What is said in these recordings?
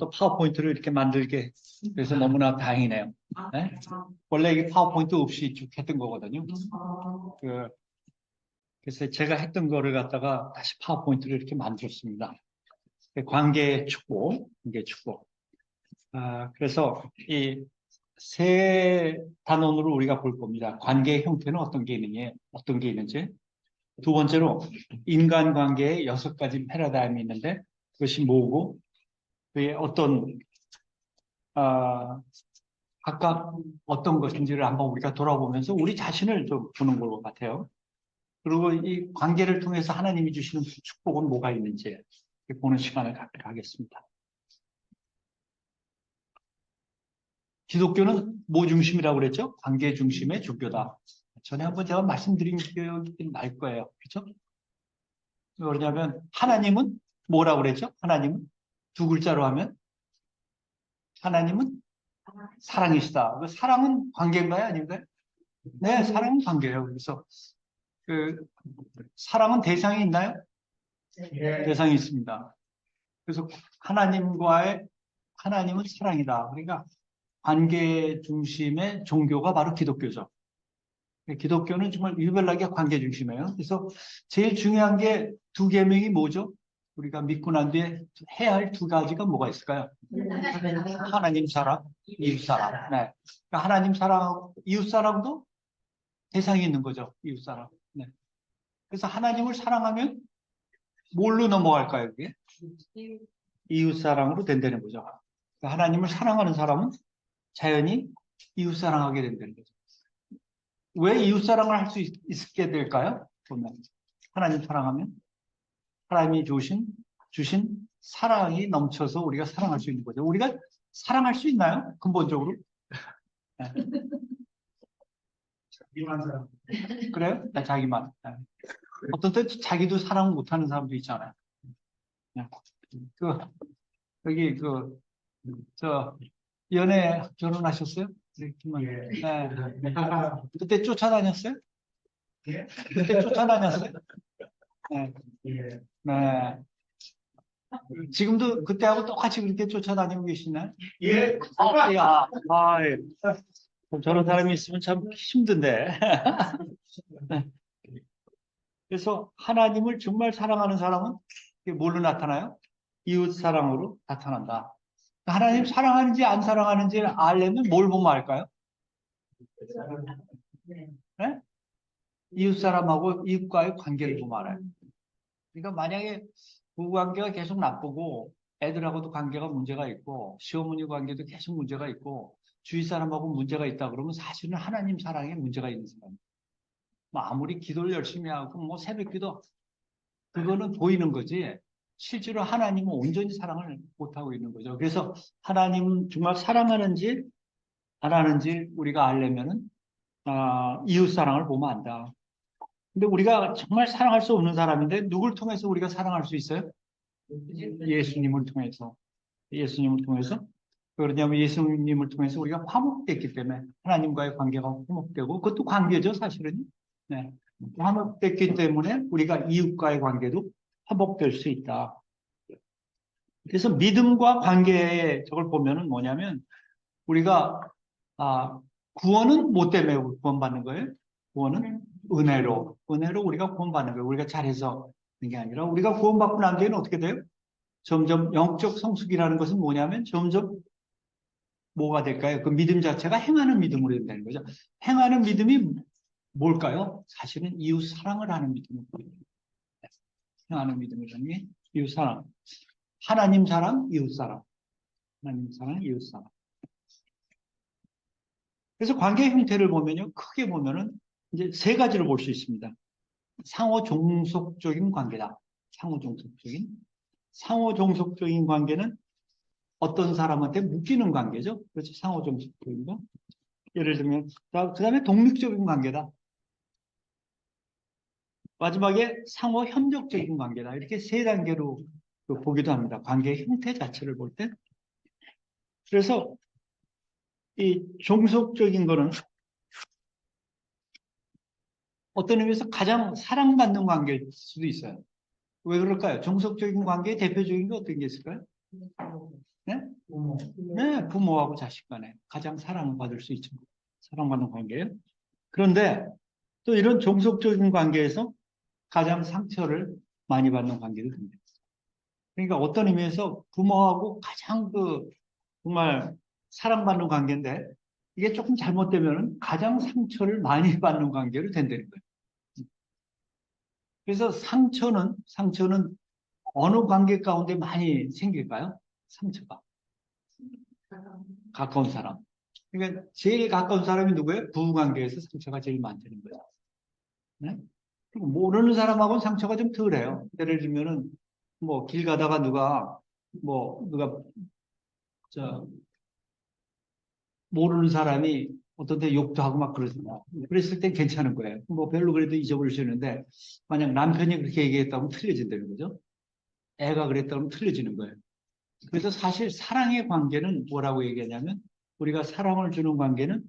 또 파워포인트를 이렇게 만들게 돼서 너무나 다행이네요. 네? 원래 이게 파워포인트 없이 쭉 했던 거거든요. 그래서 제가 했던 거를 갖다가 다시 파워포인트를 이렇게 만들었습니다. 관계 축복, 관계 축복. 그래서 이 세 단원으로 우리가 볼 겁니다. 관계의 형태는 어떤 게 있는지. 두 번째로 인간관계에 6가지 패러다임이 있는데 그것이 뭐고 그게 각각 어떤 것인지를 한번 우리가 돌아보면서 우리 자신을 좀 보는 것 같아요. 그리고 이 관계를 통해서 하나님이 주시는 축복은 뭐가 있는지 보는 시간을 갖도록 하겠습니다. 기독교는 뭐 중심이라고 그랬죠? 관계 중심의 종교다. 전에 한번 제가 말씀드린 기억이 날 거예요. 그렇죠? 왜냐하면 하나님은 뭐라고 그랬죠? 하나님은 두 글자로 하면 하나님은 사랑이시다. 사랑은 관계인가요? 아닌가요? 네, 사랑은 관계예요. 그래서 사랑은 대상이 있나요? 네. 대상이 있습니다. 그래서 하나님은 사랑이다. 그러니까 관계 중심의 종교가 바로 기독교죠. 기독교는 정말 유별나게 관계 중심이에요. 그래서 제일 중요한 게 두 계명이 뭐죠? 우리가 믿고 난 뒤에 해야 할 두 가지가 뭐가 있을까요? 하나님 사랑, 이웃 사랑. 네. 그러니까 하나님 사랑하고 이웃 사랑도 대상이 있는 거죠. 이웃 사랑. 네. 그래서 하나님을 사랑하면 뭘로 넘어갈까요? 그게? 이웃 사랑으로 된다는 거죠. 그러니까 하나님을 사랑하는 사람은 자연히 이웃 사랑하게 된다는 거죠. 왜 이웃 사랑을 할 수 있게 될까요? 보면 하나님 사랑하면 하나님이 주신 사랑이 넘쳐서 우리가 사랑할 수 있는 거죠. 우리가 사랑할 수 있나요? 근본적으로? 네. 자기만 사랑. 그래요? 자기만. 네. 어떤 때 자기도 사랑 못하는 사람도 있잖아요. 네. 여기 연애 결혼하셨어요? 네. 그때 쫓아다녔어요? 그때 쫓아다녔어요? 네. 네. 지금도 그때하고 똑같이 그렇게 쫓아다니고 계시나요? 예. 저런 사람이 있으면 참 힘든데. 네. 그래서 하나님을 정말 사랑하는 사람은 뭘로 나타나요? 이웃 사랑으로 나타난다. 하나님 사랑하는지 안 사랑하는지 알려면 뭘 보면 알까요? 네? 이웃 사람하고 이웃과의 관계를 보면 알아요. 그러니까 만약에 부부관계가 계속 나쁘고 애들하고도 관계가 문제가 있고 시어머니 관계도 계속 문제가 있고 주위 사람하고 문제가 있다 그러면 사실은 하나님 사랑에 문제가 있는 사람이에요. 뭐 아무리 기도를 열심히 하고 뭐 새벽기도 그거는 보이는 거지 실제로 하나님은 온전히 사랑을 못하고 있는 거죠. 그래서 하나님 정말 사랑하는지 안 하는지 우리가 알려면은 이웃 사랑을 보면 안다. 근데 우리가 정말 사랑할 수 없는 사람인데 누굴 통해서 우리가 사랑할 수 있어요? 예수님을 통해서. 예수님을 통해서. 그러냐면 예수님을 통해서 우리가 화목됐기 때문에 하나님과의 관계가 화목되고 그것도 관계죠 사실은. 네. 화목됐기 때문에 우리가 이웃과의 관계도 화목될 수 있다. 그래서 믿음과 관계에 저걸 보면은 뭐냐면 우리가 구원은 뭐 때문에 구원받는 거예요? 구원은 은혜로 우리가 구원받는 거예요. 우리가 잘해서 하는 게 아니라 우리가 구원받고 난 뒤에는 어떻게 돼요? 점점 영적 성숙이라는 것은 뭐냐면 점점 뭐가 될까요? 그 믿음 자체가 행하는 믿음으로 된다는 거죠. 행하는 믿음이 뭘까요? 사실은 이웃 사랑을 하는 믿음입니다. 행하는 믿음이라는 게 이웃 사랑. 하나님 사랑, 이웃 사랑. 하나님 사랑, 이웃 사랑. 그래서 관계 형태를 보면요, 크게 보면은 이제 세 가지로 볼 수 있습니다. 상호 종속적인 관계다. 상호 종속적인 관계는 어떤 사람한테 묶이는 관계죠. 그렇죠. 상호 종속적인 거. 예를 들면, 그 다음에 독립적인 관계다. 마지막에 상호 협력적인 관계다. 이렇게 세 단계로 보기도 합니다. 관계의 형태 자체를 볼 때. 그래서 이 종속적인 거는 어떤 의미에서 가장 사랑받는 관계일 수도 있어요. 왜 그럴까요? 종속적인 관계의 대표적인 게 어떤 게 있을까요? 네? 네, 부모하고 자식 간에 가장 사랑을 받을 수 있죠. 사랑받는 관계예요. 그런데 또 이런 종속적인 관계에서 가장 상처를 많이 받는 관계도 됩니다. 그러니까 어떤 의미에서 부모하고 가장 정말 사랑받는 관계인데 이게 조금 잘못되면 가장 상처를 많이 받는 관계로 된다는 거예요. 그래서 상처는 어느 관계 가운데 많이 생길까요? 상처가. 가까운 사람. 그러니까 제일 가까운 사람이 누구예요? 부부관계에서 상처가 제일 많다는 거예요. 네? 그리고 모르는 사람하고는 상처가 좀 덜해요. 예를 들면은 뭐 길 가다가 누가 저 모르는 사람이 어떤 데 욕도 하고 막 그러잖아요. 그랬을 땐 괜찮은 거예요. 뭐 별로 그래도 잊어버릴 수 있는데 만약 남편이 그렇게 얘기했다면 틀려진다는 거죠. 애가 그랬다면 틀려지는 거예요. 그래서 사실 사랑의 관계는 뭐라고 얘기하냐면 우리가 사랑을 주는 관계는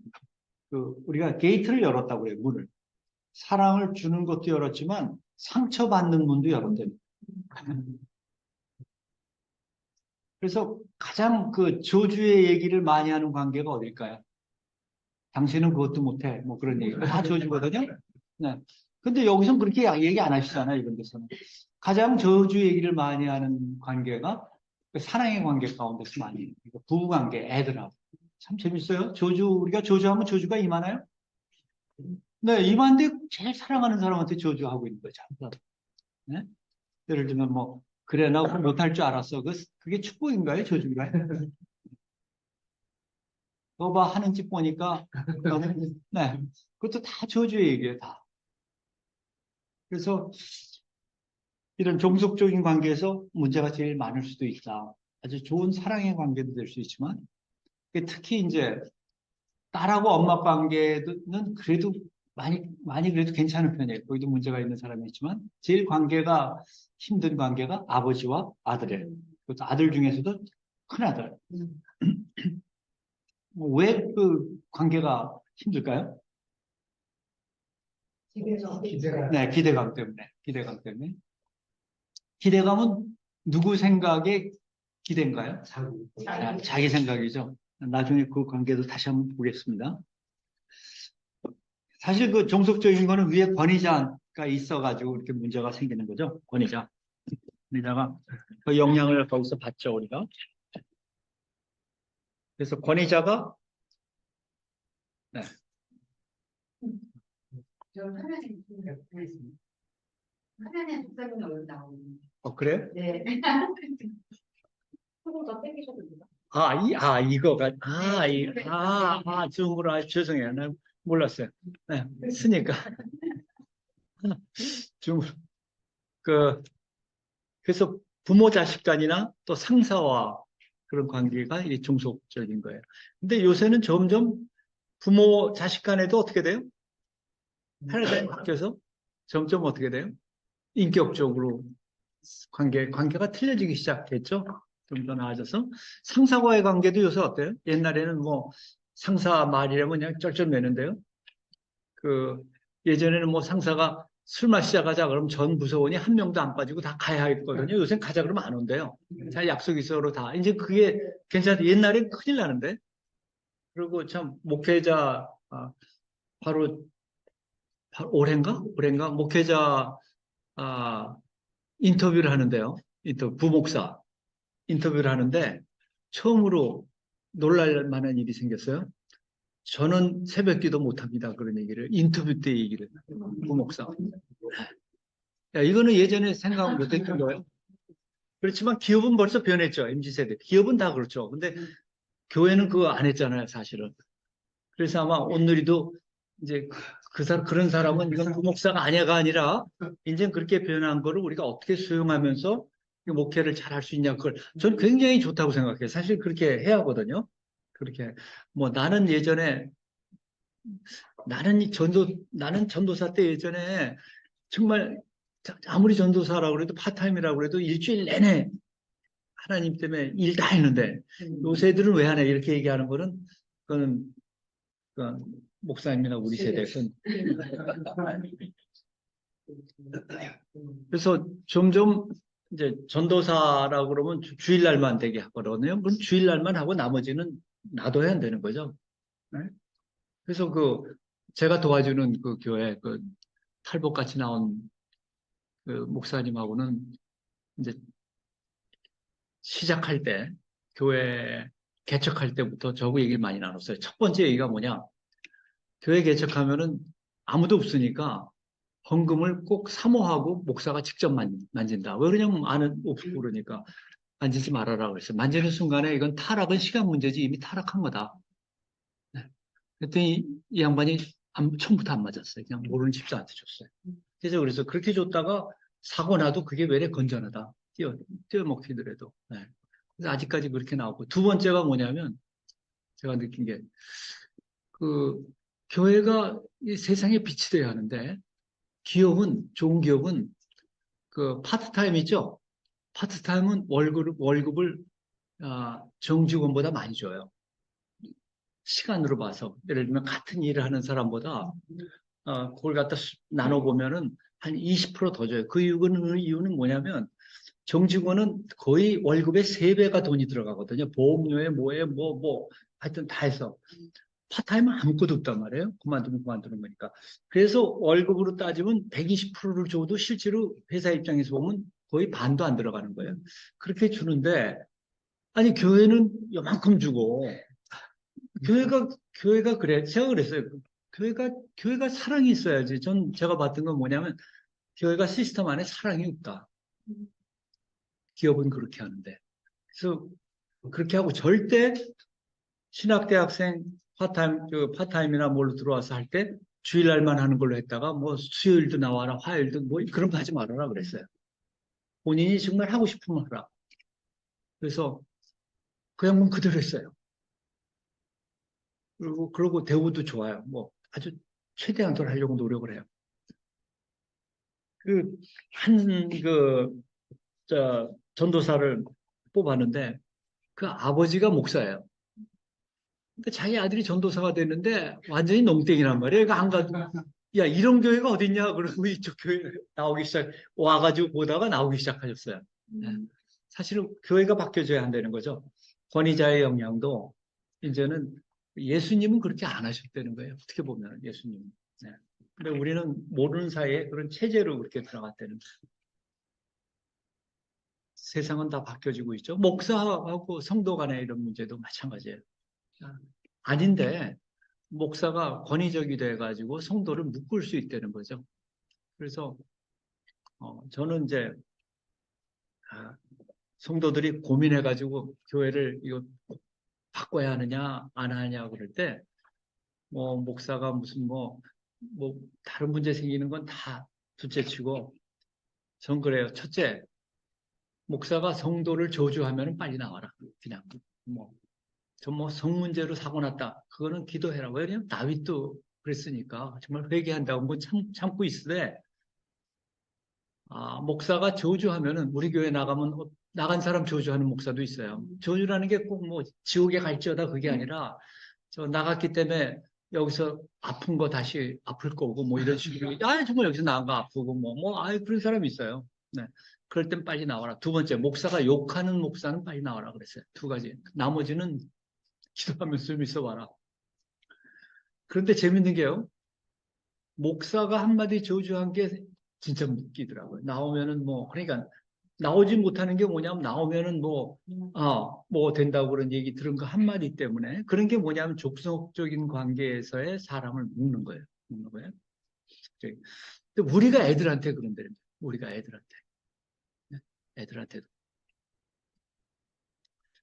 우리가 게이트를 열었다고 그래요. 문을. 사랑을 주는 것도 열었지만 상처받는 문도 열었대요. 그래서 가장 저주의 얘기를 많이 하는 관계가 어딜까요? 당신은 그것도 못해. 뭐 그런 얘기. 다 저주거든요. 네. 근데 여기서는 그렇게 얘기 안 하시잖아요. 이런 데서는. 가장 저주 얘기를 많이 하는 관계가 사랑의 관계 가운데서 많이 해요. 부부 관계, 애들하고. 참 재밌어요. 우리가 저주하면 저주가 임하나요? 네, 임한데 제일 사랑하는 사람한테 저주하고 있는 거죠. 네? 예를 들면 그래, 나 못할 줄 알았어. 그게 축복인가요? 저주인가요? 너 봐, 하는 짓 보니까, 네. 그것도 다 저주의 얘기예요, 다. 그래서 이런 종속적인 관계에서 문제가 제일 많을 수도 있다. 아주 좋은 사랑의 관계도 될 수 있지만, 특히 이제 딸하고 엄마 관계는 그래도 많이 그래도 괜찮은 편이에요. 거기도 문제가 있는 사람이 있지만, 제일 관계가 힘든 관계가 아버지와 아들이에요. 그것도 아들 중에서도 큰아들. 왜 관계가 힘들까요? 네, 기대감 때문에. 기대감 때문에. 기대감은 누구 생각에 기대인가요? 자기 생각이죠. 나중에 그 관계도 다시 한번 보겠습니다. 사실 종속적인 거는 위에 권위자가 있어가지고 이렇게 문제가 생기는 거죠. 권위자. 권위자가 그 영향을 거기서 받죠, 우리가. 그래서 권위자가, 네. 저 화면에 독사분이 얼굴 나오는. 그래요? 네. 조금 더 땡기셔도 돼요. 이거가, 네. 줌으로, 죄송해요. 난 몰랐어요. 네, 쓰니까. 줌으로. 그래서 부모 자식 간이나 또 상사와 그런 관계가 이 종속적인 거예요. 근데 요새는 점점 부모 자식 간에도 어떻게 돼요? 패러다임 바뀌어서 점점 어떻게 돼요? 인격적으로 관계가 틀려지기 시작했죠. 좀 더 나아져서 상사와의 관계도 요새 어때요? 옛날에는 상사 말이라면 그냥 쩔쩔매는데요. 예전에는 상사가 술 마시자 가자 그러면 전 부서원이 한 명도 안 빠지고 다 가야 했거든요. 요새는 가자 그러면 안 온대요. 자, 약속 있어로 다. 이제 그게 괜찮아. 옛날엔 큰일 나는데. 그리고 참 목회자 바로 올해인가 목회자 인터뷰를 하는데요. 부목사 인터뷰를 하는데 처음으로 놀랄 만한 일이 생겼어요. 저는 새벽기도 못합니다. 그런 얘기를 인터뷰 때 얘기를 부목사. 야, 이거는 예전에 생각 못했던 거예요. 그렇지만 기업은 벌써 변했죠. MZ세대. 기업은 다 그렇죠. 근데 교회는 그거 안 했잖아요, 사실은. 그래서 아마 오늘이도 이제 그런 사람은 이건 부목사가 아니야가 아니라 이제 그렇게 변한 거를 우리가 어떻게 수용하면서 목회를 잘 할 수 있냐. 그걸 전 굉장히 좋다고 생각해요. 사실 그렇게 해야 하거든요. 그렇게. 나는 예전에 나는 전도사 때 예전에 정말 아무리 전도사라고 그래도 파타임이라고 그래도 일주일 내내 하나님 때문에 일 다 했는데 요새 애들은 왜 하냐 이렇게 얘기하는 거는 그건 목사님이나 우리 세대에서는 그래서 점점 이제 전도사라고 그러면 주일날만 되게 하거든요. 그럼 주일날만 하고 나머지는 놔둬야 안 되는 거죠. 네? 그래서 제가 도와주는 그 교회, 탈북같이 나온 그 목사님하고는 이제 시작할 때, 교회 개척할 때부터 저하고 얘기를 많이 나눴어요. 첫 번째 얘기가 뭐냐? 교회 개척하면은 아무도 없으니까 헌금을 꼭 사모하고 목사가 직접 만진다. 왜 그러냐면 아는 없고 그러니까 만지지 말아라 그랬어요. 만지는 순간에 이건 타락은 시간 문제지 이미 타락한 거다. 네. 그랬더니 이 양반이 처음부터 안 맞았어요. 그냥 모르는 집사한테 줬어요. 그래서 그렇게 줬다가 사고 나도 그게 왜 이래 건전하다. 뛰어먹히더라도. 네. 그래서 아직까지 그렇게 나오고. 두 번째가 뭐냐면 제가 느낀 게 그 교회가 이 세상에 빛이 돼야 하는데 좋은 기업은 그 파트타임 있죠? 파트타임은 월급을 정직원보다 많이 줘요. 시간으로 봐서. 예를 들면 같은 일을 하는 사람보다 그걸 갖다 나눠보면은 한 20% 더 줘요. 그 이유는 뭐냐면 정직원은 거의 월급의 3배가 돈이 들어가거든요. 보험료에 하여튼 다 해서. 파타임은 아무것도 없단 말이에요. 그만두는 거니까. 그래서 월급으로 따지면 120%를 줘도 실제로 회사 입장에서 보면 거의 반도 안 들어가는 거예요. 그렇게 주는데, 아니, 교회는 요만큼 주고, 교회가 그래. 제가 그랬어요. 교회가 사랑이 있어야지. 제가 봤던 건 뭐냐면, 교회가 시스템 안에 사랑이 없다. 기업은 그렇게 하는데. 그래서 그렇게 하고 절대 신학대학생 파타임이나 뭘로 들어와서 할 때 주일날만 하는 걸로 했다가 뭐 수요일도 나와라, 화요일도 뭐 그런 거 하지 말아라 그랬어요. 본인이 정말 하고 싶으면 하라. 그래서 그 양반 그대로 했어요. 그리고 대우도 좋아요. 뭐 아주 최대한도로 하려고 노력을 해요. 전도사를 뽑았는데 그 아버지가 목사예요. 근데 자기 아들이 전도사가 됐는데 완전히 농땡이란 말이에요. 그러니까 안 가도 야 이런 교회가 어딨냐 그러고 이쪽 교회 와가지고 보다가 나오기 시작하셨어요. 네. 사실은 교회가 바뀌어져야 한다는 거죠. 권위자의 영향도 이제는 예수님은 그렇게 안 하셨다는 거예요. 어떻게 보면 예수님은. 네. 근데 우리는 모르는 사이에 그런 체제로 그렇게 들어갔다는 거예요. 세상은 다 바뀌어지고 있죠. 목사하고 성도 간의 이런 문제도 마찬가지예요. 아닌데 목사가 권위적이 돼가지고 성도를 묶을 수 있다는 거죠. 그래서 저는 이제 성도들이 고민해가지고 교회를 이거 바꿔야 하느냐 안 하느냐 그럴 때 목사가 무슨 다른 문제 생기는 건 다 둘째치고 전 그래요. 첫째, 목사가 성도를 저주하면 빨리 나와라. 그냥 성 문제로 사고 났다. 그거는 기도해라. 왜냐면 다윗도 그랬으니까 정말 회개한다고 뭐 참고 있으되 목사가 저주하면은 우리 교회 나가면 나간 사람 저주하는 목사도 있어요. 저주라는 게 꼭 지옥에 갈지어다 그게 아니라 저 나갔기 때문에 여기서 아픈 거 다시 아플 거고 이런 식으로 정말 여기서 나간 거 아프고 그런 사람이 있어요. 네. 그럴 땐 빨리 나와라. 두 번째, 목사가 욕하는 목사는 빨리 나와라 그랬어요. 두 가지. 나머지는 기도하면서 좀 있어봐라. 그런데 재밌는 게요. 목사가 한마디 저주한 게 진짜 웃기더라고요. 나오면은 그러니까 나오지 못하는 게 뭐냐면 나오면은 된다고 그런 얘기 들은 거 한마디 때문에 그런 게 뭐냐면 족속적인 관계에서의 사람을 묶는 거예요. 묶는 거예요. 근데 우리가 애들한테 그런데 우리가 애들한테도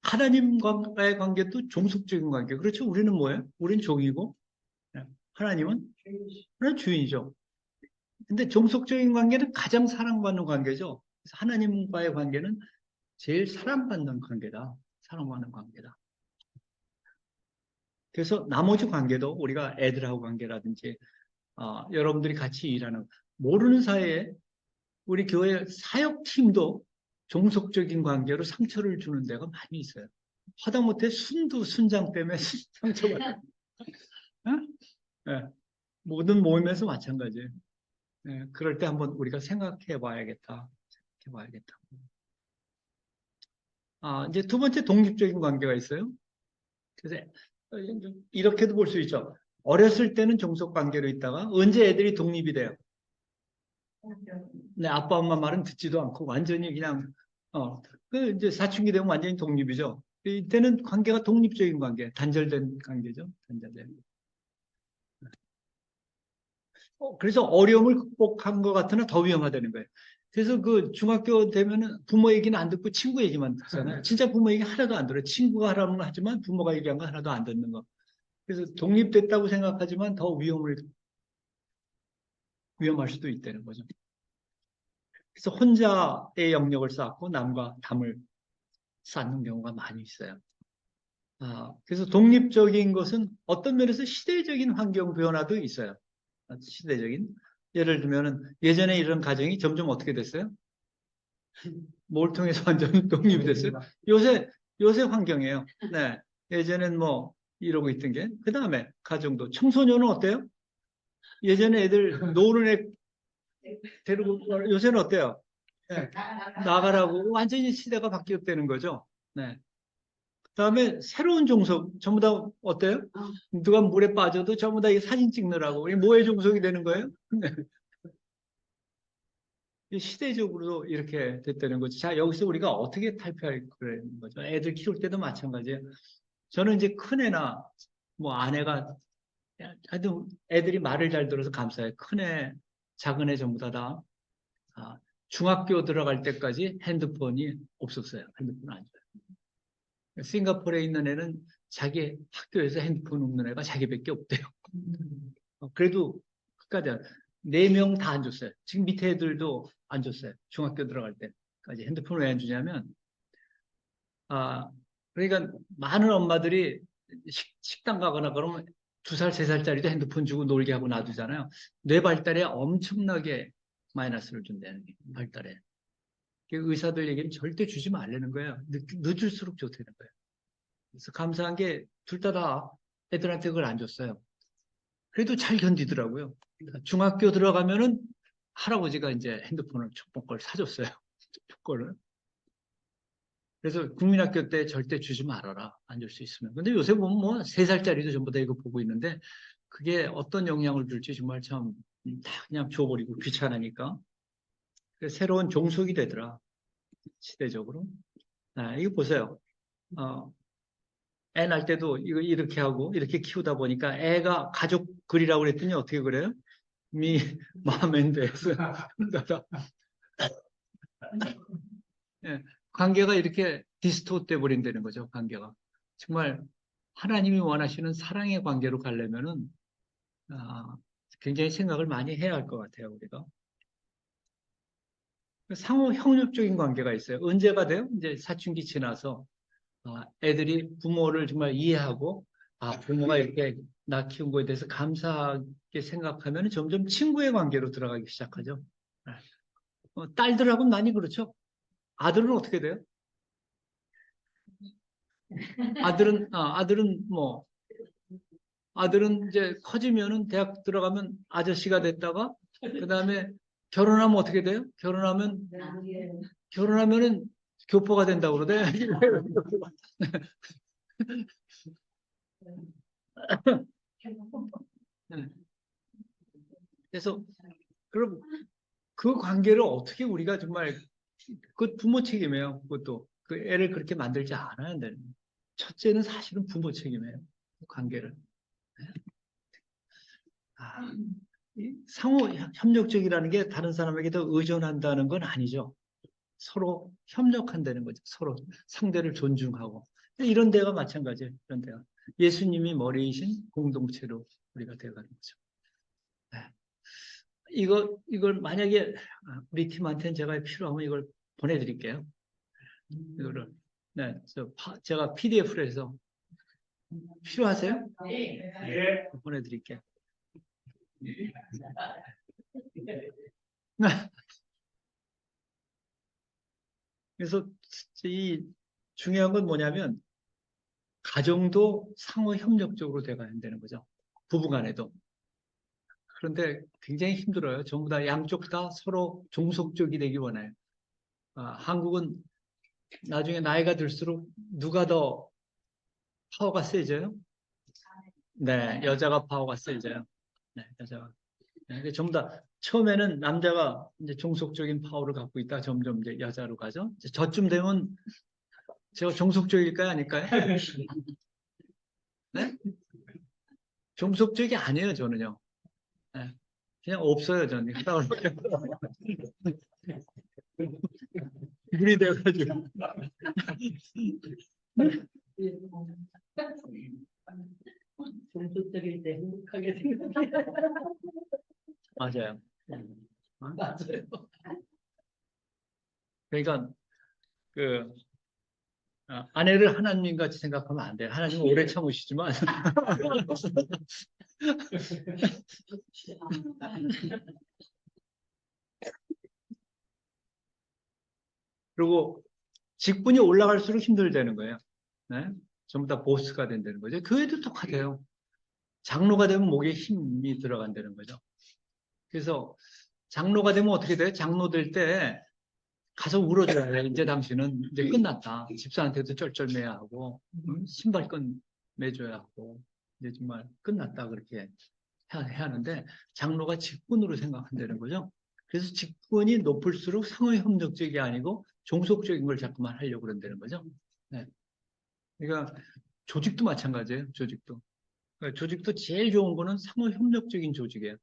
하나님과의 관계도 종속적인 관계. 그렇죠? 우리는 뭐예요? 우리는 종이고 하나님은 주인이죠. 근데 종속적인 관계는 가장 사랑받는 관계죠. 그래서 하나님과의 관계는 제일 사랑받는 관계다. 사랑받는 관계다. 그래서 나머지 관계도 우리가 애들하고 관계라든지 여러분들이 같이 일하는 모르는 사이에 우리 교회 사역팀도 종속적인 관계로 상처를 주는 데가 많이 있어요. 하다못해 순장 때문에 상처받아요. 네. 모든 모임에서 마찬가지예요. 네. 그럴 때 한번 우리가 생각해 봐야겠다. 이제 두 번째 독립적인 관계가 있어요. 그래서 이렇게도 볼 수 있죠. 어렸을 때는 종속 관계로 있다가 언제 애들이 독립이 돼요. 네, 아빠 엄마 말은 듣지도 않고 완전히 그냥 이제 사춘기 되면 완전히 독립이죠. 이때는 관계가 독립적인 관계, 단절된 관계죠. 단절된. 그래서 어려움을 극복한 것 같으나 더 위험하다는 거예요. 그래서 그 중학교 되면은 부모 얘기는 안 듣고 친구 얘기만 듣잖아요. 진짜 부모 얘기 하나도 안 들어요. 친구가 하라는 건 하지만 부모가 얘기한 거 하나도 안 듣는 거. 그래서 독립됐다고 생각하지만 더 위험할 수도 있다는 거죠. 그래서 혼자의 영역을 쌓고 남과 담을 쌓는 경우가 많이 있어요. 그래서 독립적인 것은 어떤 면에서 시대적인 환경 변화도 있어요. 시대적인. 예를 들면은 예전에 이런 가정이 점점 어떻게 됐어요? 뭘 통해서 완전 독립이 됐어요? 요새 환경이에요. 네. 예전엔 뭐 이러고 있던 게. 그 다음에 가정도. 청소년은 어때요? 예전에 애들 노는 애 데리고 요새는 어때요? 네. 나가라고 완전히 시대가 바뀌었다는 거죠. 네. 그다음에 새로운 종속 전부 다 어때요? 누가 물에 빠져도 전부 다 이 사진 찍느라고 이 뭐의 종속이 되는 거예요? 네. 이 시대적으로 이렇게 됐다는 거죠. 자, 여기서 우리가 어떻게 탈피할 그런 거죠? 애들 키울 때도 마찬가지예요. 저는 이제 큰 애나 뭐 아내가 하여튼 애들이 말을 잘 들어서 감사해요. 큰 애, 작은 애 전부 다 아, 중학교 들어갈 때까지 핸드폰이 없었어요. 핸드폰 안 줘요. 싱가포르에 있는 애는 자기 학교에서 핸드폰 없는 애가 자기밖에 없대요. 그래도 끝까지 4명 다 안 줬어요. 지금 밑에 애들도 안 줬어요. 중학교 들어갈 때까지 핸드폰을 왜 안 주냐면 그러니까 많은 엄마들이 식당 가거나 그러면 2살, 3살짜리도 핸드폰 주고 놀게 하고 놔두잖아요. 뇌 발달에 엄청나게 마이너스를 준다는 게 발달에. 의사들 얘기는 절대 주지 말라는 거예요. 늦을수록 좋다는 거예요. 그래서 감사한 게 둘 다 애들한테 그걸 안 줬어요. 그래도 잘 견디더라고요. 중학교 들어가면은 할아버지가 이제 핸드폰을 첫 걸 사줬어요. 첫 거를. 그래서 국민학교 때 절대 주지 말아라. 안 줄 수 있으면. 근데 요새 보면 뭐 3살짜리도 전부 다 이거 보고 있는데 그게 어떤 영향을 줄지 정말 참 다 그냥 줘버리고 귀찮으니까. 새로운 종속이 되더라. 시대적으로. 이거 보세요. 애 낳을 때도 이거 이렇게 하고 이렇게 키우다 보니까 애가 가족 그리라고 그랬더니 어떻게 그래요? 미 마음엔데스 예, 관계가 이렇게 디스토트 돼 버린다는 거죠. 관계가 정말 하나님이 원하시는 사랑의 관계로 가려면은 아, 굉장히 생각을 많이 해야 할 것 같아요. 우리가 상호 형육적인 관계가 있어요. 언제가 돼요? 이제 사춘기 지나서 애들이 부모를 정말 이해하고 부모가 이렇게 나 키운 거에 대해서 감사하게 생각하면 점점 친구의 관계로 들어가기 시작하죠. 딸들하고는 많이 그렇죠. 아들은 어떻게 돼요? 아들은 이제 커지면은 대학 들어가면 아저씨가 됐다가 그 다음에 결혼하면 어떻게 돼요? 결혼하면은 교포가 된다고 그러대. 그래서 그럼 그 관계를 어떻게 우리가 정말 그 부모 책임이에요. 그것도 그 애를 그렇게 만들지 않아야 되는. 첫째는 사실은 부모 책임이에요. 그 관계를. 상호 협력적이라는 게 다른 사람에게 더 의존한다는 건 아니죠. 서로 협력한다는 거죠. 서로 상대를 존중하고. 이런 데가 마찬가지예요. 이런 데가. 예수님이 머리이신 공동체로 우리가 되어가는 거죠. 네. 이걸 만약에 우리 팀한테는 제가 필요하면 이걸 보내드릴게요. 이거를. 네, 제가 PDF로 해서 필요하세요? 네. 보내드릴게요. 그래서 이 중요한 건 뭐냐면 가정도 상호 협력적으로 돼가야 되는 거죠. 부부간에도. 그런데 굉장히 힘들어요. 전부 다 양쪽 다 서로 종속적이 되기 원해요. 한국은 나중에 나이가 들수록 누가 더 파워가 세져요? 네, 여자가 파워가 세져요. 네, 여자가. 네, 근데 전부 다 처음에는 남자가 이제 종속적인 파워를 갖고 있다 점점 이제 여자로 가죠. 이제 저쯤 되면 제가 종속적일까요, 아닐까요? 네? 종속적이 아니에요, 저는요. 네, 그냥 없어요, 저는. 물이 돼가지고. 종속적일 때 행복하게 생각해. 맞아요. 맞아요. 그러니까 그 아내를 하나님 같이 생각하면 안 돼요. 하나님은 오래 참으시지만 그리고 직분이 올라갈수록 힘들다는 거예요. 네? 전부 다 보스가 된다는 거죠. 그 애도 똑같아요. 장로가 되면 목에 힘이 들어간다는 거죠. 그래서 장로가 되면 어떻게 돼요? 장로 될 때 가서 울어줘야 돼. 이제 당신은 이제 끝났다. 집사한테도 쩔쩔매야 하고 신발끈 매줘야 하고 이제 정말 끝났다 그렇게 해야 하는데 장로가 직분으로 생각한다는 거죠. 그래서 직분이 높을수록 상호협력적이 아니고 종속적인 걸 자꾸만 하려고 그런다는 거죠. 네. 그러니까 조직도 마찬가지예요. 조직도. 그러니까 조직도 제일 좋은 거는 상호협력적인 조직이에요.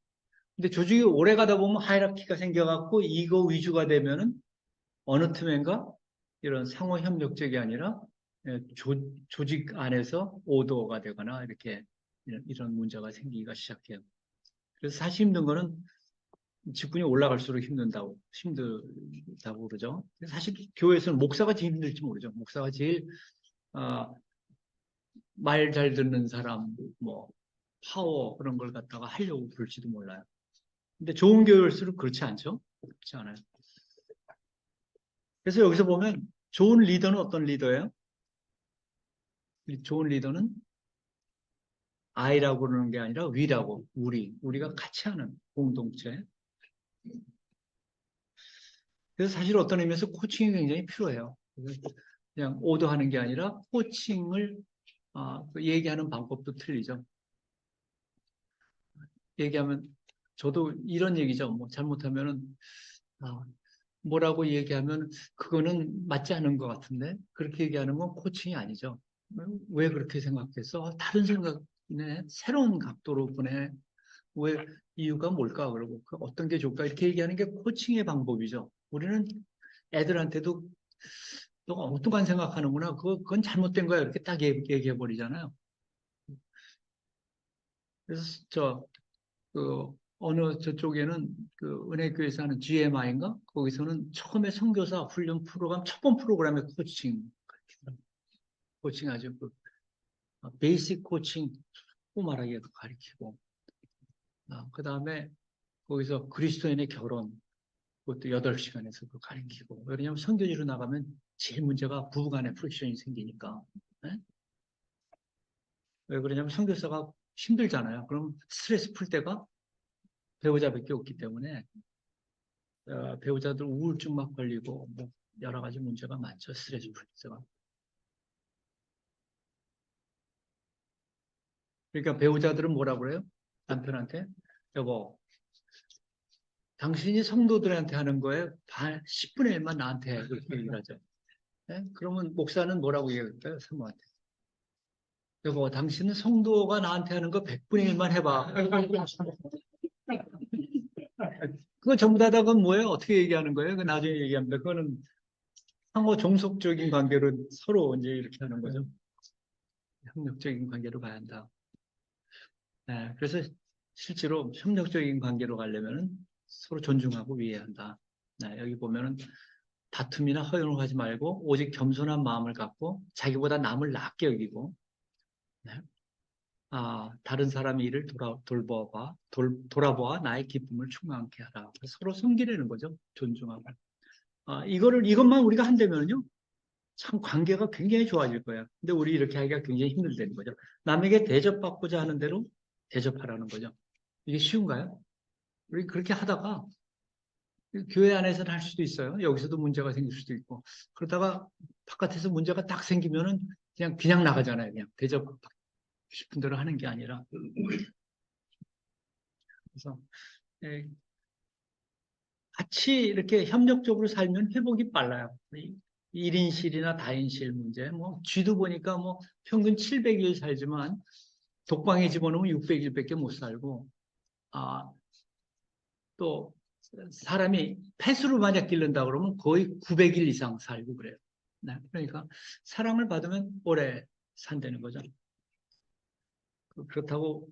근데 조직이 오래 가다 보면 하이라키가 생겨갖고 이거 위주가 되면은 어느 틈엔가 이런 상호협력적이 아니라 조직 안에서 오도가 되거나 이렇게 이런 문제가 생기기가 시작해요. 그래서 사실 힘든 거는 직분이 올라갈수록 힘들다고 그러죠. 사실 교회에서는 목사가 제일 힘들지 모르죠. 목사가 제일 말 잘 듣는 사람, 뭐 파워 그런 걸 갖다가 하려고 그럴지도 몰라요. 근데 좋은 교회일수록 그렇지 않죠? 그렇지 않아요. 그래서 여기서 보면 좋은 리더는 어떤 리더예요? 좋은 리더는 I라고 그러는 게 아니라 위라고, 우리가 같이 하는 공동체. 그래서 사실 어떤 의미에서 코칭이 굉장히 필요해요. 그냥 오더하는 게 아니라 코칭을 얘기하는 방법도 틀리죠. 얘기하면 저도 이런 얘기죠. 뭐 잘못하면은 뭐라고 얘기하면 그거는 맞지 않은 것 같은데 그렇게 얘기하는 건 코칭이 아니죠. 왜 그렇게 생각했어? 다른 생각이네. 새로운 각도로 보내. 왜 이유가 뭘까? 그러고 어떤 게 좋을까? 이렇게 얘기하는 게 코칭의 방법이죠. 우리는 애들한테도 너가 엉뚱한 생각하는구나. 그건 잘못된 거야. 이렇게 딱 얘기해 버리잖아요. 그래서 어느 저쪽에는 그 은혜교회에서 하는 GMI인가? 거기서는 처음에 선교사 훈련 프로그램, 첫 번 프로그램에 코칭 아주 베이직 코칭 소말하게 가르치고, 그 다음에 거기서 그리스도인의 결혼, 그것도 8시간에서 그 가르치고, 왜냐하면 선교지로 나가면 제일 문제가 부부간의 프릭션이 생기니까. 네? 왜 그러냐면 선교사가 힘들잖아요. 그럼 스트레스 풀 때가 배우자밖에 없기 때문에 배우자들 우울증 막 걸리고 뭐 여러 가지 문제가 많죠. 스트레스 풀 때가. 그러니까 배우자들은 뭐라 그래요? 남편한테 여보, 당신이 성도들한테 하는 거에 10분의 1만 나한테 해. 그렇게 얘기를 하죠. 네? 그러면 목사는 뭐라고 얘기할까요? 사모한테. 여보, 당신은 성도가 나한테 하는 거 100분의 1만 해봐. 그거 전부 다 그건 뭐예요? 어떻게 얘기하는 거예요? 그 나중에 얘기합니다. 그거는 상호 종속적인 관계로 서로 이제 이렇게 하는 거죠. 협력적인 관계로 가야 한다. 네, 그래서 실제로 협력적인 관계로 가려면 서로 존중하고 이해해야 한다. 네, 여기 보면은 다툼이나 허용을 하지 말고 오직 겸손한 마음을 갖고 자기보다 남을 낫게 여기고, 네. 다른 사람의 일을 돌아보아 나의 기쁨을 충만케 하라. 서로 섬기려는 거죠. 존중하고. 이것만 우리가 한다면요. 참 관계가 굉장히 좋아질 거야. 근데 우리 이렇게 하기가 굉장히 힘들다는 거죠. 남에게 대접받고자 하는 대로 대접하라는 거죠. 이게 쉬운가요? 우리 그렇게 하다가 교회 안에서는 할 수도 있어요. 여기서도 문제가 생길 수도 있고. 그러다가 바깥에서 문제가 딱 생기면은 그냥 나가잖아요. 그냥 대접받고 싶은 대로 하는 게 아니라. 그래서 예, 같이 이렇게 협력적으로 살면 회복이 빨라요. 1인실이나 다인실 문제, 뭐 쥐도 보니까 뭐 평균 700일 살지만 독방에 집어넣으면 600일밖에 못 살고, 아, 또 사람이 펫으로 만약 기른다 그러면 거의 900일 이상 살고 그래요. 네, 그러니까 사랑을 받으면 오래 산다는 거죠. 그렇다고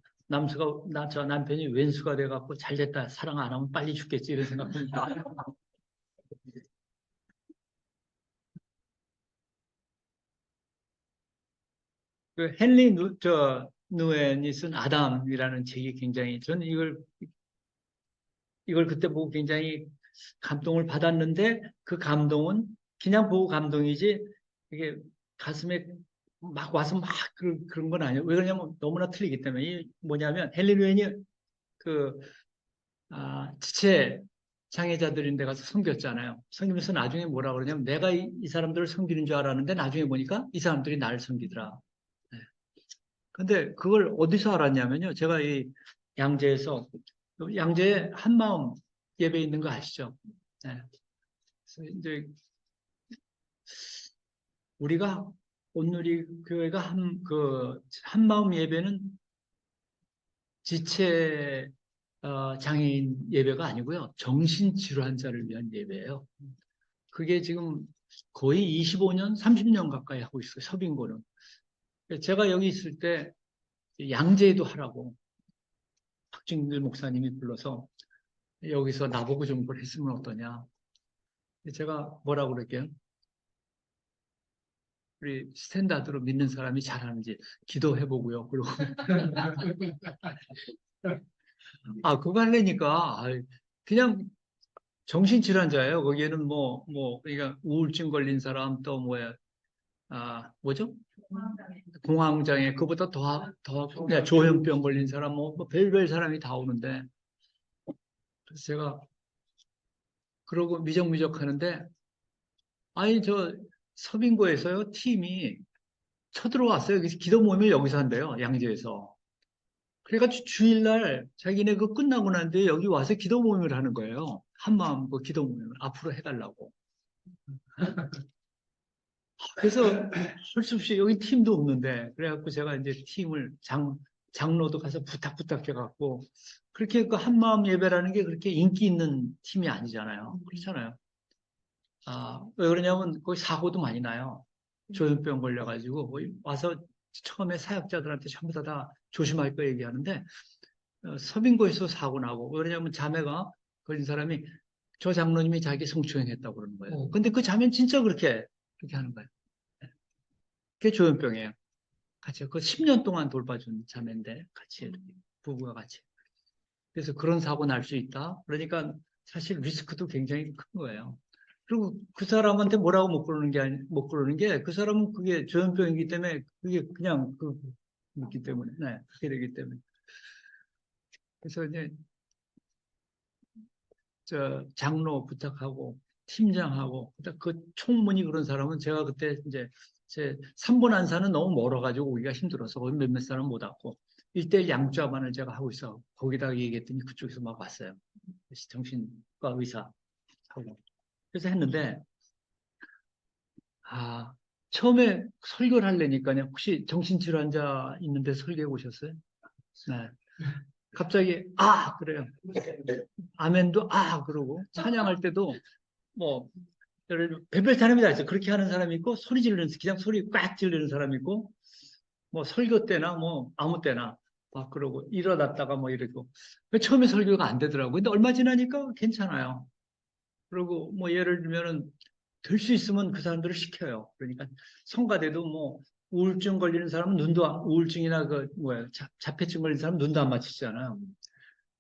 저 남편이 왼수가 돼갖고 잘 됐다, 사랑 안 하면 빨리 죽겠지 이런 생각합니다. 그 헨리 누엔이 쓴 아담이라는 책이 굉장히, 저는 이걸 그때 보고 굉장히 감동을 받았는데, 그 감동은 그냥 보고 감동이지 이게 가슴에 막 와서 막 그런 건 아니에요. 왜 그러냐면 너무나 틀리기 때문에. 이 뭐냐면 헨리 누엔이 그 지체 장애자들인 데 가서 섬겼잖아요. 섬기면서 나중에 뭐라 그러냐면, 내가 이 사람들을 섬기는 줄 알았는데 나중에 보니까 이 사람들이 나를 섬기더라. 네. 근데 그걸 어디서 알았냐면요. 제가 이 양재에서, 양재에 한마음 예배 있는 거 아시죠? 네. 그래서 이제 우리가 온누리 교회가 한마음 예배는 지체 장애인 예배가 아니고요. 정신질환자를 위한 예배예요. 그게 지금 거의 25년, 30년 가까이 하고 있어요. 서빙고는. 제가 여기 있을 때 양재에도 하라고 박진길 목사님이 불러서 여기서 나보고 좀 그걸 했으면 어떠냐. 제가 뭐라고 그럴게요. 우리 스탠다드로 믿는 사람이 잘하는지 기도해보고요. 그리고 그거 하려니까 그냥 정신질환자예요. 거기에는 그러니까 우울증 걸린 사람, 또 뭐죠? 공황장애, 그보다 그냥 조현병 걸린 사람, 뭐 별별 사람이 다 오는데, 그래서 제가 그러고 미적미적 하는데, 아니, 서빙고에서요, 팀이 쳐들어왔어요. 그래서 기도 모임을 여기서 한대요, 양재에서. 그래가지고 주일날 자기네 그 끝나고 난 뒤에 여기 와서 기도 모임을 하는 거예요. 한마음 그 기도 모임을 앞으로 해달라고. 그래서 할 수 없이 여기 팀도 없는데, 그래갖고 제가 이제 팀을 장로도 가서 부탁해갖고, 그렇게 그 한마음 예배라는 게 그렇게 인기 있는 팀이 아니잖아요. 그렇잖아요. 왜 그러냐면 거기 사고도 많이 나요. 조현병 걸려가지고 거기 와서 처음에 사역자들한테 전부 다 조심할 거 얘기하는데, 서빙고에서 사고 나고, 왜 그러냐면 자매가 걸린 사람이 저 장로님이 자기 성추행했다고 그러는 거예요. 근데 그 자매는 진짜 그렇게 하는 거예요. 그게 조현병이에요. 같이 그 10년 동안 돌봐준 자매인데 같이 부부가 같이. 그래서 그런 사고 날 수 있다. 그러니까 사실 리스크도 굉장히 큰 거예요. 그리고 그 사람한테 뭐라고 못 그러는 게, 그 사람은 그게 조현병이기 때문에 그게 그냥 있기 때문에, 네, 그렇게 되기 때문에. 그래서 이제 장로 부탁하고 팀장하고, 그 총무니 그런 사람은 제가 그때 이제 제 3분 안사는 너무 멀어가지고 오기가 힘들어서 거기 몇몇 사람 못 왔고, 1대1 양좌반을 제가 하고 있어. 거기다가 얘기했더니 그쪽에서 막 왔어요. 정신과 의사 하고. 그래서 했는데, 처음에 설교를 하려니까요. 혹시 정신질환자 있는데 설교해 보셨어요? 네. 갑자기, 그래요. 아멘도, 그러고, 찬양할 때도, 뭐, 예를 들어, 별별 사람이 다 있어요. 그렇게 하는 사람이 있고, 소리 지르는, 그냥 소리 꽉 지르는 사람이 있고, 뭐, 설교 때나, 뭐, 아무 때나, 막 그러고, 일어났다가 뭐 이러고. 처음에 설교가 안 되더라고요. 근데 얼마 지나니까 괜찮아요. 그리고 뭐, 예를 들면은, 될 수 있으면 그 사람들을 시켜요. 그러니까, 성가대도 뭐, 우울증 걸리는 사람은 우울증이나 자폐증 걸린 사람은 눈도 안 맞추잖아요.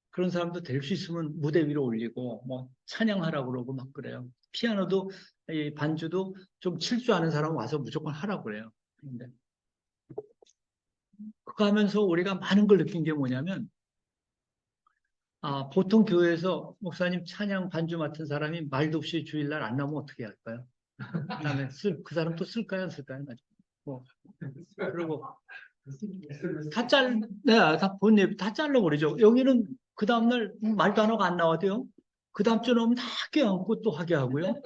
그런 사람도 될 수 있으면 무대 위로 올리고, 뭐, 찬양하라고 그러고 막 그래요. 피아노도, 이 반주도 좀 칠 줄 아는 사람 와서 무조건 하라고 그래요. 근데, 그거 하면서 우리가 많은 걸 느낀 게 뭐냐면, 보통 교회에서 목사님 찬양 반주 맡은 사람이 말도 없이 주일날 안 나오면 어떻게 할까요? 그다음에 그 사람 또 쓸까요, 안 쓸까요? 뭐 그리고 네, 본 예비 다 잘라버리죠. 여기는 그 다음날 말도 안 하고 안 나와도요. 그 다음 주에 오면 다 껴안고 또 하게 하고요.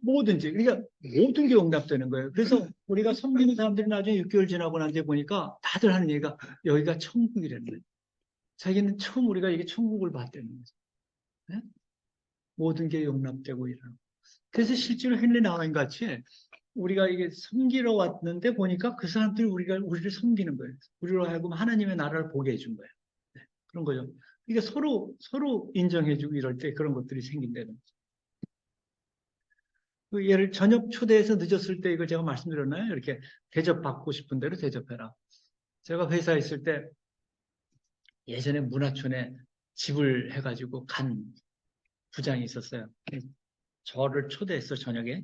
뭐든지. 그러니까 모든 게 용납되는 거예요. 그래서 우리가 섬기는 사람들이 나중에 6개월 지나고 난 뒤에 보니까 다들 하는 얘기가 여기가 천국이라는 거예요. 자기는 처음 우리가 이게 천국을 봤다는 거죠. 네? 모든 게 용납되고 이러는. 그래서 실제로 헨리 나와인 같이 우리가 이게 섬기러 왔는데 보니까 그 사람들이 우리를 섬기는 거예요. 우리로 하여금 하나님의 나라를 보게 해준 거예요. 네, 그런 거죠. 그러니까 서로 인정해주고 이럴 때 그런 것들이 생긴다는 거죠. 예를 저녁 초대해서 늦었을 때 이거 제가 말씀드렸나요? 이렇게 대접받고 싶은 대로 대접해라. 제가 회사에 있을 때 예전에 문화촌에 집을 해가지고 간 부장이 있었어요. 저를 초대했어, 저녁에.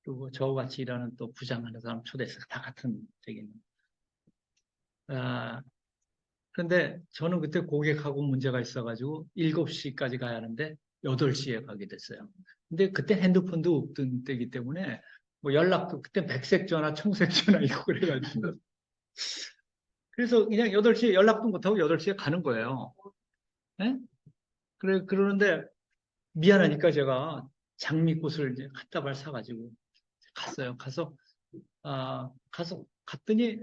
그리고 저와 같이 일하는 또 부장하는 사람 초대해서 다 같은 저기. 그런데 저는 그때 고객하고 문제가 있어가지고 7시까지 가야 하는데 8시에 가게 됐어요. 근데 그때 핸드폰도 없던 때이기 때문에 뭐 연락도 그때 백색 전화, 청색 전화 있고 그래가지고 그래서 그냥 8시에 연락도 못하고 8시에 가는 거예요. 네? 그러는데 미안하니까 제가 장미꽃을 이제 한 다발 사가지고 갔어요. 갔더니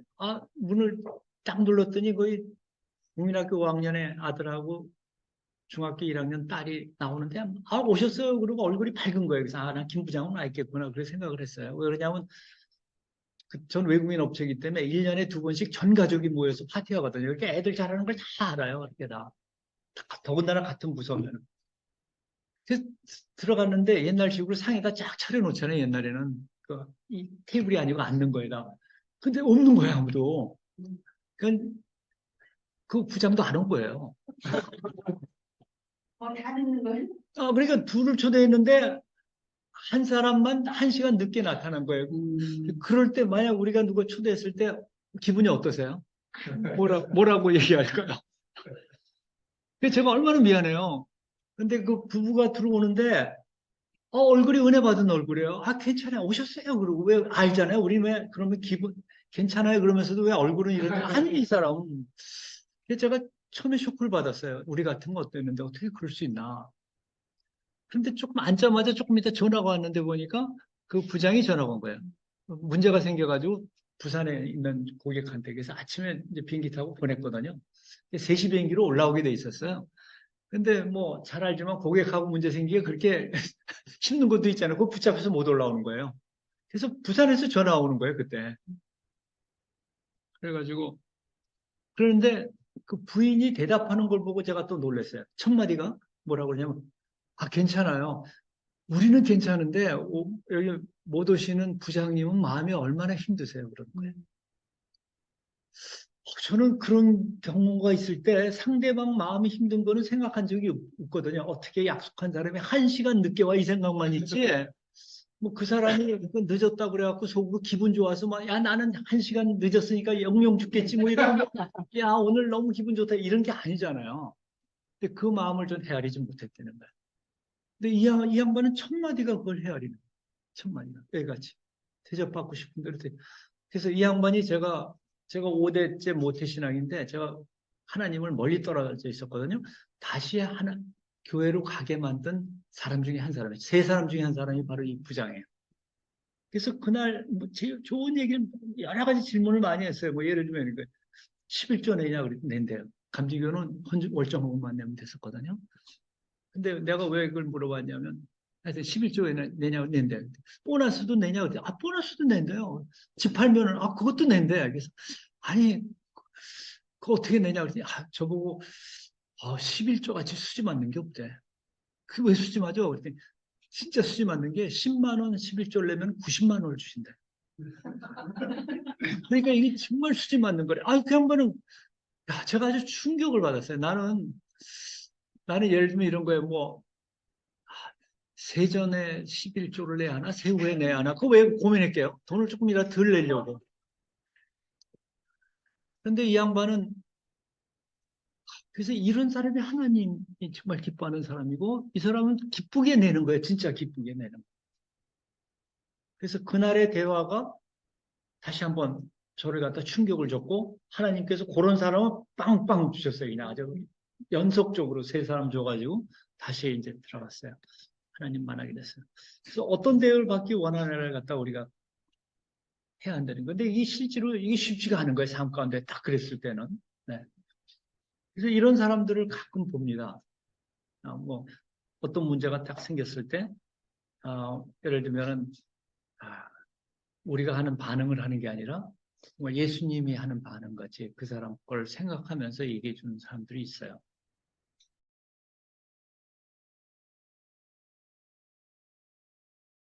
문을 딱 눌렀더니 거의 국민학교 5학년의 아들하고 중학교 1학년 딸이 나오는데 오셨어요. 그러고 얼굴이 밝은 거예요. 그래서 난 김 부장은 와 있겠구나 그렇게 생각을 했어요. 왜 그러냐면 전 외국인 업체이기 때문에 1년에 2번씩 전 가족이 모여서 파티하거든요. 이렇게 애들 잘하는 걸 다 알아요. 이렇게 다. 더군다나 같은 부서면. 그래서 들어갔는데 옛날식으로 상에다 쫙 차려놓잖아요. 옛날에는 이 테이블이 아니고 앉는 거에다. 근데 없는 거예요. 아무도. 그 부장도 안 온 거예요. 다 듣는 거예요? 그러니까 둘을 초대했는데 한 사람만 1시간 늦게 나타난 거예요. 그럴 때 만약 우리가 누가 초대했을 때 기분이 어떠세요? 뭐라고 얘기할까요? 그래서 제가 얼마나 미안해요. 근데 그 부부가 들어오는데 얼굴이 은혜 받은 얼굴이에요. 괜찮아요. 오셨어요. 그러고 왜 알잖아요. 우리 왜 그러면 기분 괜찮아요. 그러면서도 왜 얼굴은 이런데 아니 이 사람. 그래서 제가 처음에 쇼크를 받았어요. 우리 같은 거 어땠는데 어떻게 그럴 수 있나. 근데 조금 앉자마자 조금 이따 전화가 왔는데 보니까 그 부장이 전화가 온 거예요. 문제가 생겨가지고 부산에 있는 고객한테 그래서 아침에 이제 비행기 타고 보냈거든요. 3시 비행기로 올라오게 돼 있었어요. 근데 뭐 잘 알지만 고객하고 문제 생기게 그렇게 힘든 것도 있잖아요. 그거 붙잡혀서 못 올라오는 거예요. 그래서 부산에서 전화 오는 거예요, 그때. 그래가지고 그런데 그 부인이 대답하는 걸 보고 제가 또 놀랐어요. 첫 마디가 뭐라고 그러냐면 괜찮아요. 우리는 괜찮은데 여기 못 오시는 부장님은 마음이 얼마나 힘드세요? 그런 거예요. 저는 그런 경우가 있을 때 상대방 마음이 힘든 거는 생각한 적이 없거든요. 어떻게 약속한 사람이 1시간 늦게 와 이 생각만 있지. 뭐 그 사람이 늦었다 그래갖고 속으로 기분 좋아서 막 야 나는 1시간 늦었으니까 영영 죽겠지 뭐 이런 야 오늘 너무 기분 좋다 이런 게 아니잖아요. 근데 그 마음을 좀 헤아리지 못했다는 거예요. 근데 이 양반은 첫 마디가 그걸 헤아리는 거예요. 첫 마디가 여기같이 대접받고 싶은 대로 그래서 이 양반이 제가 5대째 모태신앙인데 제가 하나님을 멀리 떨어져 있었거든요. 다시 교회로 가게 만든 사람 중에 한 사람이에요. 3사람 중에 한 사람이 바로 이 부장이에요. 그래서 그날 뭐 제일 좋은 얘기를 여러 가지 질문을 많이 했어요. 뭐 예를 들면 11조 내냐 낸대요. 감리교는 월정금만 내면 됐었거든요. 근데 내가 왜 그걸 물어봤냐면 하여튼 11조 내냐고 낸대. 보너스도 내냐고. 보너스도 낸대요. 집 팔면은, 그것도 낸대. 그래서, 아니, 그거 어떻게 내냐 그랬더니, 저보고, 11조 같이 수지 맞는 게 없대. 그게 왜 수지 맞아? 그랬더니, 진짜 수지 맞는 게 10만 원 11조를 내면 90만 원을 주신대. 그러니까 이게 정말 수지 맞는 거래. 그 양반은, 제가 아주 충격을 받았어요. 나는 예를 들면 이런 거에 뭐, 세전에 11조를 내야 하나? 세후에 내야 하나? 그거 왜 고민할게요? 돈을 조금이라도 덜 내려고. 근데 이 양반은 그래서 이런 사람이 하나님이 정말 기뻐하는 사람이고, 이 사람은 기쁘게 내는 거예요. 진짜 기쁘게 내는 거예요. 그래서 그날의 대화가 다시 한번 저를 갖다 충격을 줬고, 하나님께서 그런 사람을 빵빵 주셨어요. 그냥 아주 연속적으로 세 사람 줘가지고 다시 이제 들어갔어요. 하나님 만나게 됐어요. 그래서 어떤 대우를 받기 원하는를 갖다 우리가 해야 한다는 건데, 이게 실제로 이게 쉽지가 않은 거예요. 삶 가운데 딱 그랬을 때는. 네. 그래서 이런 사람들을 가끔 봅니다. 뭐 어떤 문제가 딱 생겼을 때, 예를 들면은 우리가 하는 반응을 하는 게 아니라 뭐 예수님이 하는 반응 같이 그 사람 걸 생각하면서 얘기해 주는 사람들이 있어요.